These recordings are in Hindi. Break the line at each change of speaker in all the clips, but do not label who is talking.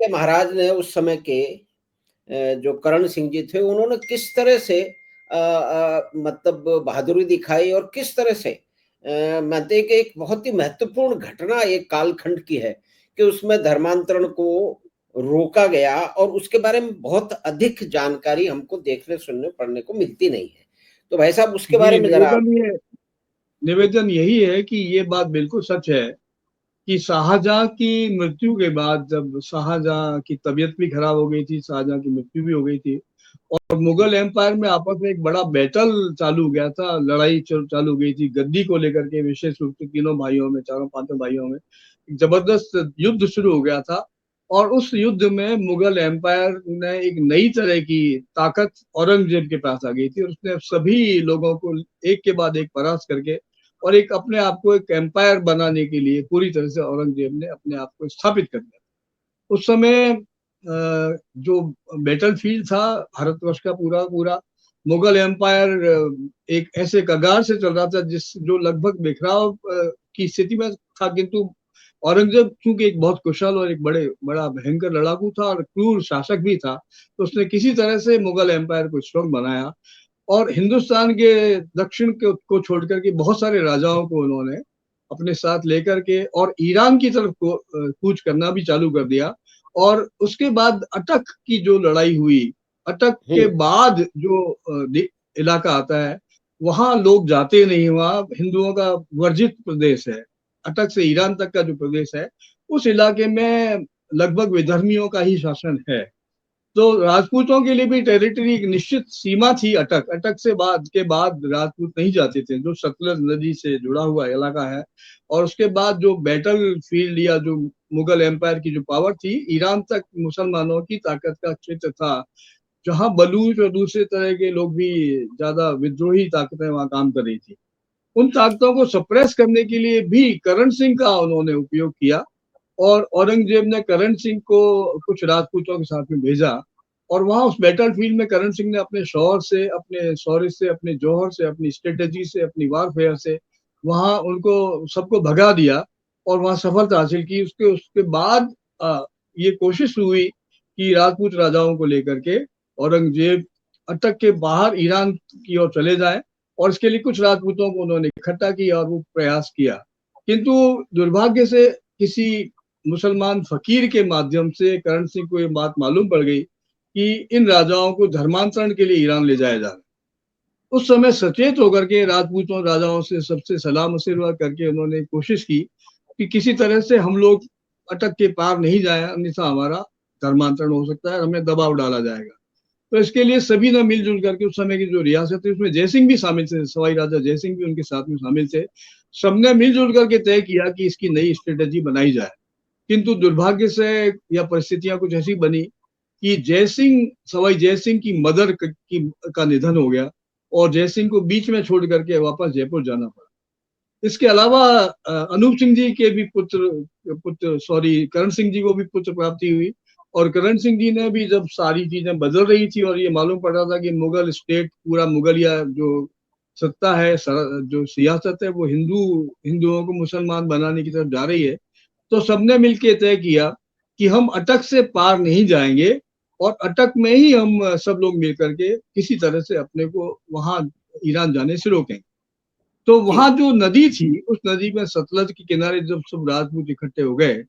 के महाराज ने उस समय के जो करण सिंह जी थे, उन्होंने किस तरह से मतलब बहादुरी दिखाई और किस तरह से मानते हैं कि एक बहुत ही महत्वपूर्ण घटना एक कालखंड की है कि उसमें धर्मांतरण को रोका गया और उसके बारे में बहुत अधिक जानकारी हमको देखने, सुनने, पढ़ने को मिलती नहीं है। तो भाई साहब उसके
जी,
बारे में ज़रा आप
निवेदन यही है कि ये बात बिल्कुल सच है कि शाहजहां की मृत्यु के बाद, जब शाहजहां की तबीयत भी खराब हो गई थी, शाहजहां की मृत्यु भी हो गई थी और मुगल एम्पायर में आपस में एक बड़ा बैटल चालू हो गया था, लड़ाई चालू हो गई थी गद्दी को लेकर के, विशेष रूप से तीनों भाइयों में, चारों पांचों भाइयों में एक जबरदस्त युद्ध शुरू हो गया था। और उस युद्ध में मुगल एम्पायर ने एक नई तरह की ताकत औरंगजेब के पास आ गई थी और उसने सभी लोगों को एक के बाद एक परास्त करके और एक अपने आप को एक एम्पायर बनाने के लिए पूरी तरह से औरंगजेब ने अपने आप को स्थापित कर दिया। उस समय जो बैटल फील्ड था भारतवर्ष का पूरा पूरा, मुगल एम्पायर एक ऐसे कगार से चल रहा था जिस जो लगभग बिखराव की स्थिति में था, किंतु औरंगजेब चूंकि एक बहुत कुशल और एक बड़ा भयंकर लड़ाकू था और क्रूर शासक भी था, तो उसने किसी तरह से मुगल एम्पायर को स्ट्रांग बनाया और हिंदुस्तान के दक्षिण को छोड़ करके बहुत सारे राजाओं को उन्होंने अपने साथ लेकर के और ईरान की तरफ को कूच करना भी चालू कर दिया। और उसके बाद अटक की जो लड़ाई हुई, अटक
हुँ,
के बाद जो इलाका आता है, वहां लोग जाते नहीं, वहां हिंदुओं का वर्जित प्रदेश है। अटक से ईरान तक का जो प्रदेश है, उस इलाके में लगभग विधर्मियों का ही शासन है। तो राजपूतों के लिए भी टेरिटरी एक निश्चित सीमा थी। अटक अटक से बाद राजपूत नहीं जाते थे, जो सतलज नदी से जुड़ा हुआ इलाका है। और उसके बाद जो बैटल फील्ड या जो मुगल एम्पायर की जो पावर थी, ईरान तक मुसलमानों की ताकत का क्षेत्र था, जहां बलूच और दूसरे तरह के लोग भी, ज्यादा विद्रोही ताकतें वहां काम कर रही थी। उन ताकतों को सप्रेस करने के लिए भी करण सिंह का उन्होंने उपयोग किया और औरंगजेब ने करण सिंह को कुछ राजपूतों के साथ में भेजा। और वहां उस बैटल फील्ड में करण सिंह ने अपने शौहर से, अपने शौर्य से, अपने जौहर से, अपनी स्ट्रेटेजी से, अपनी वारफेयर से वहां उनको सबको भगा दिया और वहां सफलता हासिल की। उसके उसके बाद ये कोशिश हुई कि राजपूत राजाओं को लेकर के औरंगजेब अटक के बाहर ईरान की ओर चले जाए और इसके लिए कुछ राजपूतों को उन्होंने इकट्ठा किया और वो प्रयास किया। किंतु दुर्भाग्य से किसी मुसलमान फकीर के माध्यम से करण सिंह को ये बात मालूम पड़ गई कि इन राजाओं को धर्मांतरण के लिए ईरान ले जाया जा रहा है। उस समय सचेत होकर के राजपूतों राजाओं से सबसे सलाह मशवरा करके उन्होंने कोशिश की कि किसी तरह से हम लोग अटक के पार नहीं जाए, अन्यथा हमारा धर्मांतरण हो सकता है, हमें दबाव डाला जाएगा। तो इसके लिए सभी ने मिलजुल करके, उस समय की जो रियासत थी उसमें जयसिंह भी शामिल थे, सवाई राजा जयसिंह भी उनके साथ में शामिल थे, सबने मिलजुल करके तय किया कि इसकी नई स्ट्रेटेजी बनाई जाए। किंतु दुर्भाग्य से या परिस्थितियां कुछ ऐसी बनी कि जयसिंह, सवाई जयसिंह की मदर का निधन हो गया और जयसिंह को बीच में छोड़ करके वापस जयपुर जाना पड़ा। इसके अलावा अनूप सिंह जी के भी पुत्र सॉरी करण सिंह जी को भी पुत्र प्राप्ति हुई और करण सिंह जी ने भी, जब सारी चीजें बदल रही थी और ये मालूम पड़ रहा था कि मुगल स्टेट, पूरा मुगलिया जो सत्ता है, जो सियासत है, वो हिंदुओं को मुसलमान बनाने की तरफ जा रही है, तो सबने मिलकर तय किया कि हम अटक से पार नहीं जाएंगे और अटक में ही हम सब लोग मिलकर के किसी तरह से अपने को वहां ईरान जाने से रोकेंगे। तो
जी।
वहां जो नदी थी, उस नदी में सतलज के किनारे जब सब राजपूत इकट्ठे हो गए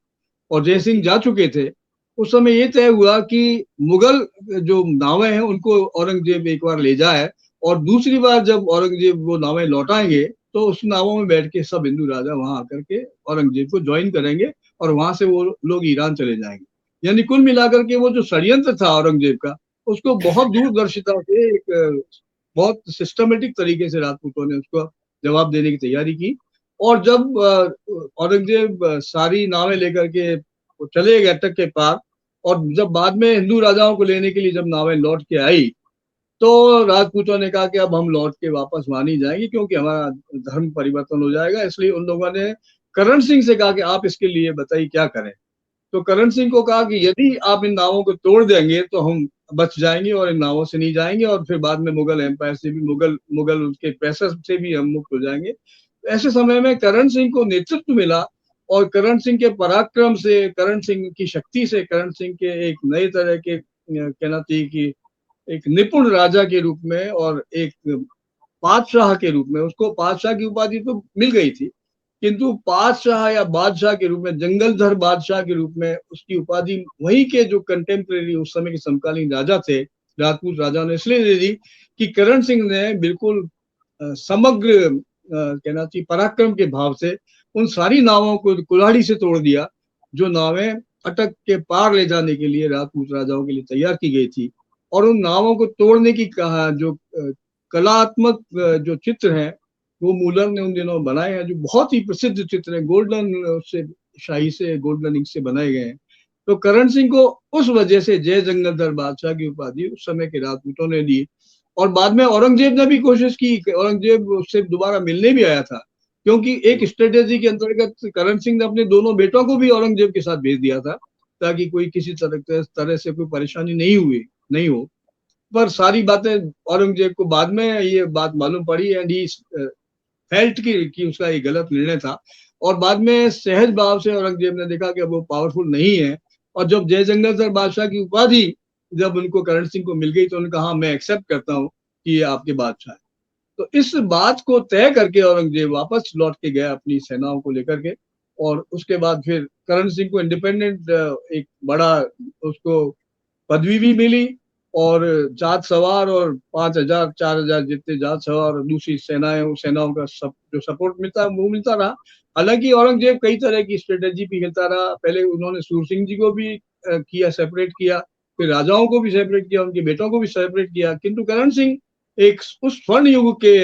और जयसिंह जा चुके थे, उस समय ये तय हुआ कि मुगल जो नावें हैं उनको औरंगजेब एक बार ले जाए और दूसरी बार जब औरंगजेब वो नावें लौटाएंगे तो उस नावों में बैठ के सब हिंदू राजा वहां आकर के औरंगजेब को ज्वाइन करेंगे और वहां से वो लोग ईरान चले जाएंगे। यानी कुल मिलाकर के वो जो षड्यंत्र था औरंगजेब का, उसको बहुत दूरदर्शिता से, एक बहुत सिस्टमेटिक तरीके से राजपूतों ने उसको जवाब देने की तैयारी की। और जब औरंगजेब सारी नावें लेकर के चले गए अटक के पार और जब बाद में हिंदू राजाओं को लेने के लिए जब नावें लौट के आई, तो राजपूतों ने कहा कि अब हम लौट के वापस वहां नहीं जाएंगे क्योंकि हमारा धर्म परिवर्तन हो जाएगा। इसलिए उन लोगों ने करण सिंह से कहा कि आप इसके लिए बताइए क्या करें। तो करण सिंह को कहा कि यदि आप इन नावों को तोड़ देंगे तो हम बच जाएंगे और इन नावों से नहीं जाएंगे और फिर बाद में मुगल एम्पायर से भी, मुगल मुगल उसके प्रेशर से भी हम मुक्त हो जाएंगे। ऐसे समय में करण सिंह को नेतृत्व मिला और करण सिंह के पराक्रम से, करण सिंह की शक्ति से, करण सिंह के एक नए तरह के कहना चाहिए कि एक निपुण राजा के रूप में और एक बादशाह के रूप में, उसको बादशाह की उपाधि तो मिल गई थी, किंतु बादशाह या बादशाह के रूप में, जंगलधर बादशाह के रूप में उसकी उपाधि वहीं के जो कंटेम्प्रेरी उस समय के समकालीन राजा थे, राजपूत राजा ने इसलिए दे दी कि करण सिंह ने बिल्कुल समग्र कहना चाहिए पराक्रम के भाव से उन सारी नावों को कुल्हाड़ी से तोड़ दिया जो नावें अटक के पार ले जाने के लिए राजपूत राजाओं के लिए तैयार की गई थी। और उन नावों को तोड़ने की कहा जो कलात्मक जो चित्र हैं वो मूलर ने उन दिनों बनाए हैं, जो बहुत ही प्रसिद्ध चित्र हैं, गोल्डन से शाही से गोल्डन इंक से बनाए गए हैं। तो करण सिंह को उस वजह से जय जंगलधर बादशाह की उपाधि उस समय के राजपूतों ने दी। और बाद में औरंगजेब ने भी कोशिश की, औरंगजेब उससे दोबारा मिलने भी आया था, क्योंकि एक स्ट्रेटेजी के अंतर्गत करण सिंह ने अपने दोनों बेटों को भी औरंगजेब के साथ भेज दिया था ताकि कोई किसी तरह से कोई परेशानी नहीं हो। पर सारी बातें औरंगजेब को बाद में ये बात मालूम पड़ी एंड ही फेल्ट कि उसका ये गलत निर्णय था। और बाद में सहज भाव से औरंगजेब ने देखा कि अब वो पावरफुल नहीं है, और जब जय जंगलधर बादशाह की उपाधि जब उनको करण सिंह को मिल गई तो उन्होंने कहा हाँ, मैं एक्सेप्ट करता हूँ कि ये आपके बादशाह है। तो इस बात को तय करके औरंगजेब वापस लौट के गया अपनी सेनाओं को लेकर के, और उसके बाद फिर करण सिंह को इंडिपेंडेंट एक बड़ा उसको पदवी भी मिली, और जाट सवार और 5,000 4,000 जितने जाट सवार और दूसरी सेनाओं का जो सपोर्ट मिलता वो मिलता रहा। हालांकि औरंगजेब कई तरह की स्ट्रेटेजी भी खेलता रहा। पहले उन्होंने सूर सिंह जी को भी किया, सेपरेट किया, फिर राजाओं को भी सेपरेट किया, उनके बेटों को भी सेपरेट किया, किंतु करण सिंह एक उस स्वर्ण युग के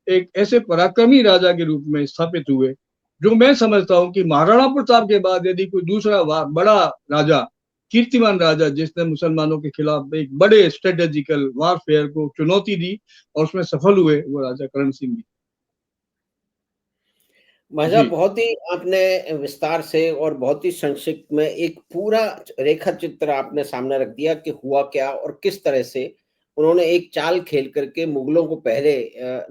एक ऐसे पराक्रमी राजा के रूप में स्थापित हुए, जो मैं समझता हूँ कि महाराणा प्रताप के बाद यदि कोई दूसरा बड़ा राजा, कीर्तिमान राजा जिसने मुसलमानों के खिलाफ एक बड़े स्ट्रेटेजिकल वारफेयर को चुनौती दी और उसमें सफल हुए, वो राजा करण सिंह जी।
भाई
जी
बहुत ही आपने विस्तार से और बहुत ही संक्षिप्त में एक पूरा रेखा चित्र आपने सामने रख दिया कि हुआ क्या और किस तरह से उन्होंने एक चाल खेल करके मुगलों को पहले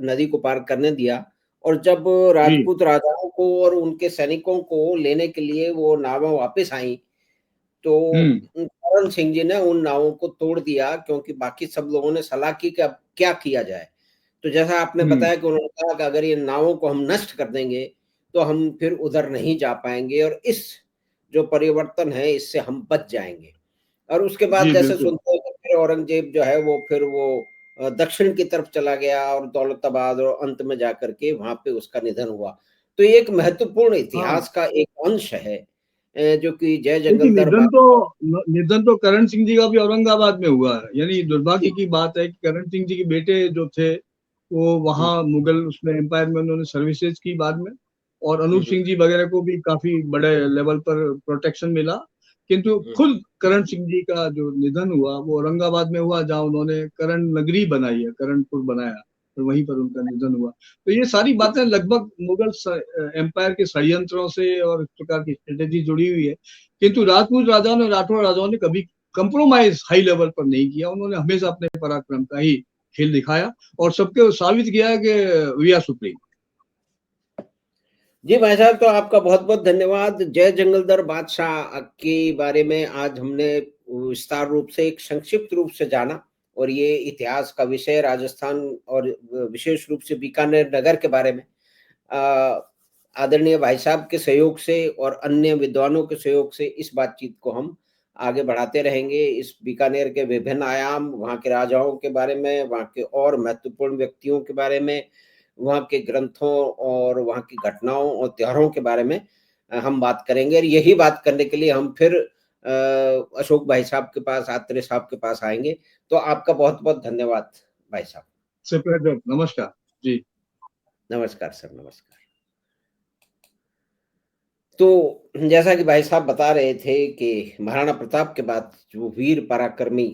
नदी को पार करने दिया, और जब
जी।
राजपूत राजाओं को और उनके सैनिकों को लेने के लिए वो नावें वापस आई, तो
हम्म।
करण सिंह जी ने उन नावों को तोड़ दिया, क्योंकि बाकी सब लोगों ने सलाह की कि अब क्या किया जाए। तो जैसा आपने
हम्म।
बताया कि उन्होंने कहा कि अगर ये नावों को हम नष्ट कर देंगे तो हम फिर उधर नहीं जा पाएंगे और इस जो परिवर्तन है इससे हम बच जाएंगे। और उसके बाद
जी
जैसे
बिल्कुल।
सुनते हैं कि फिर औरंगजेब जो है वो फिर वो दक्षिण की तरफ चला गया और दौलताबाद, और अंत में जाकर के वहां पे उसका निधन हुआ। तो ये एक महत्वपूर्ण
हाँ,
इतिहास का एक अंश है, जो कि जय
देखिए
जंगलदर बा
निधन तो करण सिंह जी का भी औरंगाबाद में हुआ है। यानी दुर्भाग्य
जी।
की बात है कि करण सिंह जी के बेटे जो थे वो
हुँ,
वहाँ मुगल उसमें एम्पायर में उन्होंने सर्विसेज की बाद में, और
हुँ,
अनूप
हुँ,
सिंह जी वगैरह को भी काफी बड़े लेवल पर प्रोटेक्शन मिला, किंतु
हुँ,
खुद करण सिंह जी का जो निधन हुआ वो औरंगाबाद में हुआ, जहाँ उन्होंने करण नगरी बनाई है, करणपुर बनाया, और वहीं पर उनका निधन हुआ। तो ये सारी बातें लगभग मुगल एम्पायर के षड्यंत्रों से और इस प्रकार की स्ट्रेटेजी जुड़ी हुई है, किंतु राजपूत राजाओं ने, राठौर राजाओं ने कभी कंप्रोमाइज हाई लेवल पर नहीं किया। उन्होंने हमेशा अपने पराक्रम का ही खेल दिखाया और सबको साबित किया कि वी आर सुप्रीम।
जी भाई साहब, तो आपका बहुत-बहुत धन्यवाद। जय जंगलदर बादशाह के बारे में आज हमने विस्तार रूप से, एक संक्षिप्त रूप से जाना, और ये इतिहास का विषय राजस्थान और विशेष रूप से बीकानेर नगर के बारे में अ, आदरणीय भाई साहब के सहयोग से और अन्य विद्वानों के सहयोग से इस बातचीत को हम आगे बढ़ाते रहेंगे। इस बीकानेर के विभिन्न आयाम, वहाँ के राजाओं के बारे में, वहाँ के और महत्वपूर्ण व्यक्तियों के बारे में, वहाँ के ग्रंथों और वहाँ की घटनाओं और त्योहारों के बारे में हम बात करेंगे, और यही बात करने के लिए हम फिर अशोक भाई साहब के पास, आत्रेय साहब के पास आएँगे। तो आपका बहुत-बहुत धन्यवाद भाई साहब।
से नमस्कार। जी।
नमस्कार सर, नमस्कार। तो जैसा कि भाई साहब बता रहे थे कि महाराणा प्रताप के बाद जो वीर पराक्रमी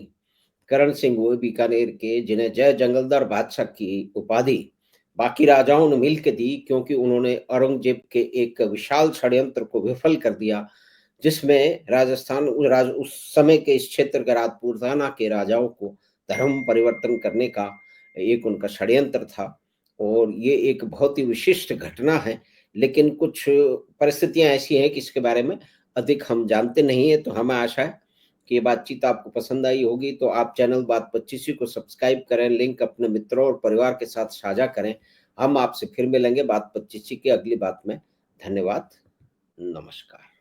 करण सिंह हुए बीकानेर के, जिन्हें जय जंगलदर बादशाह की उपाधि बाकी राजाओं ने मिल के दी, क्योंकि उन्होंने औरंगजेब के एक विशाल षड्यंत्र को विफल कर दिया, जिसमें राजस्थान उस समय के इस क्षेत्र के राजपूताना के राजाओं को धर्म परिवर्तन करने का एक उनका षड्यंत्र था। और ये एक बहुत ही विशिष्ट घटना है लेकिन कुछ परिस्थितियां ऐसी हैं कि इसके बारे में अधिक हम जानते नहीं है। तो हमें आशा है कि ये बातचीत आपको पसंद आई होगी। तो आप चैनल बात 25 को सब्सक्राइब करें, लिंक अपने मित्रों और परिवार के साथ साझा करें। हम आपसे फिर मिलेंगे बात 25 की अगली बात में। धन्यवाद, नमस्कार।